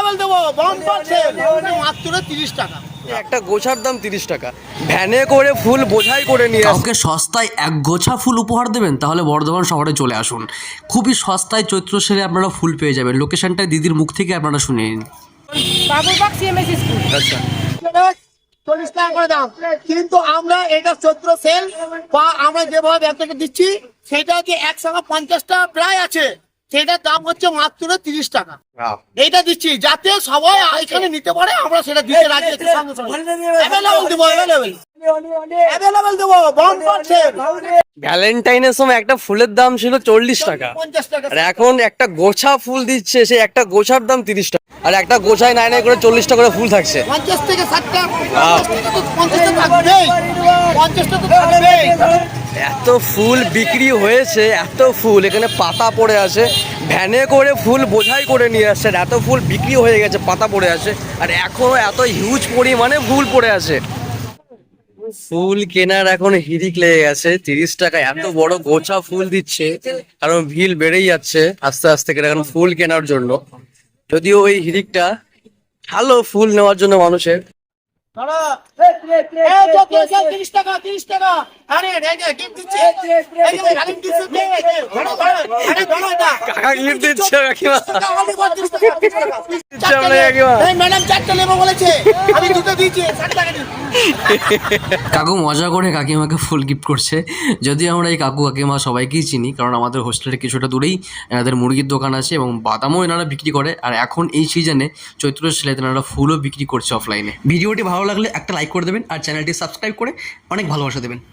Available দেবো bumper sell মাত্র 30 টাকা। একটা গোছার দাম 30 টাকা, ভ্যানে করে ফুল বোঝাই করে নিয়ে কাউকে সস্তায় এক গোছা ফুল উপহার দেবেন তাহলে বর্ধমান শহরে চলে আসুন। খুবই সস্তায় চৈত্র সেলে আপনারা ফুল পেয়ে যাবেন। লোকেশনটা দিদির মুখ থেকে আপনারা শুনে নিন। Baburbag CMS school. আচ্ছা 40 টাকা করে দাম, কিন্তু আমরা এটা চৈত্র সেল বা আমরা যেভাবে ব্যবসাকে দিচ্ছি সেটা হচ্ছে 150টা প্রায় আছে, সেটার দাম হচ্ছে মাত্র 30 টাকা। এইটা দিচ্ছি যাতে সবাই এখানে নিতে পারে, আমরা সেটা দিতে রাজি আছি। অ্যাভেলেবেল দেবো, অ্যাভেলেবেল দেবো বম্পার সেল। ভ্যালেন্টাইনের সময় একটা ফুলের দাম ছিল 40 টাকা, 50 টাকা আর এখন একটা গোছা ফুল দিচ্ছে, সে একটা গোছার দাম 30 টাকা, আর একটা গোছায় নাই নাই করে 40 টাকা করে ফুল থাকছে। 50 থেকে 60টা, 50 তো থাকবেই, 50টা তো থাকবেই। এত ফুল বিক্রি হয়েছে, এত ফুল এখানে পাতা পড়ে আছে, ভ্যানে করে ফুল বোঝাই করে নিয়ে আসছে, এত ফুল বিক্রি হয়ে গেছে, পাতা পড়ে আছে, আর এখনো এত হিউজ পরিমাণে ফুল পড়ে আছে। ফুল কেনার এখন হিড়িক লেগে গেছে। 30 টাকা এত বড় গোছা ফুল দিচ্ছে, কারণ ভিড় বেড়েই যাচ্ছে আস্তে আস্তে করে এখন ফুল কেনার জন্য। যদিও ওই হিড়িকটা ভালো ফুল নেওয়ার জন্য মানুষের। এই তো 30 টাকা, 30 টাকা। আরে এই যে gift দিচ্ছে, এই যে ভ্যালেন্টাইন দিচ্ছে, ধরো ধরো এটা। কাকা গিফট দিচ্ছে কাকিমা। আমাদের 32 টাকা, 30 টাকা। দিচ্ছে আপনাকে কাকিমা। এই ম্যাডাম 4টা নেবো বলেছে, আমি দুটো দিয়েছি, 60 টাকা দিন। কাকু মজা করে কাকিমাকে ফুল গিফট করছে। যদিও আমরা এই কাকু কাকিমা সবাইকেই চিনি, কারণ আমাদের হোস্টেলের কিছুটা দূরেই এনাদের মুরগির দোকান আছে এবং বাদামও এনারা বিক্রি করে। আর এখন এই সিজনে চৈত্র সেলে এনারা ফুলও বিক্রি করছে অফলাইনে। ভিডিওটি ভালো লাগলে একটা লাইক করে দেবেন আর চ্যানেলটি সাবস্ক্রাইব করে অনেক ভালোবাসা দেবেন।